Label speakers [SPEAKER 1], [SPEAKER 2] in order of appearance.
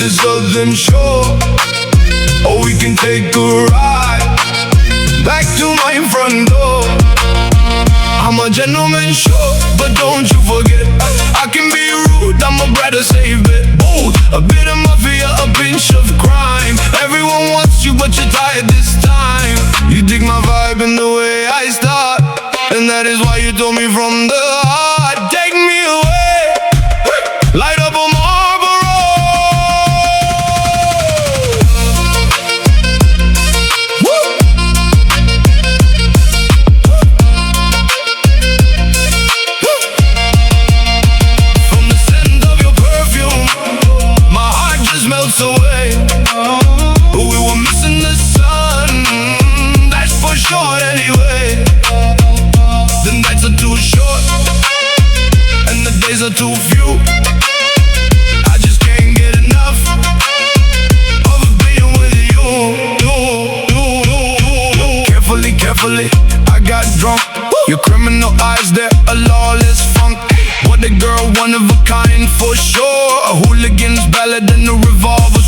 [SPEAKER 1] the southern shore, or we can take a ride back to my front door. I'm a gentleman, sure, but don't you forget I can be rude, I'm a brother, save it. Bold, a bit of mafia, a pinch of crime. Everyone wants you, but you're tired this time. You dig my vibe and the way I start, and that is why you told me from the heart. Take me away, light up a Marlboro. Woo! From the scent of your perfume, my heart just melts away. We were missing the sun, that's for sure anyway. The nights are too short, and the days are too few. I just can't get enough of being with you. Carefully, carefully, I got drunk. Your criminal eyes, they're a lawless funk. What a girl, one of a kind for sure. A hooligan's ballad and a revolver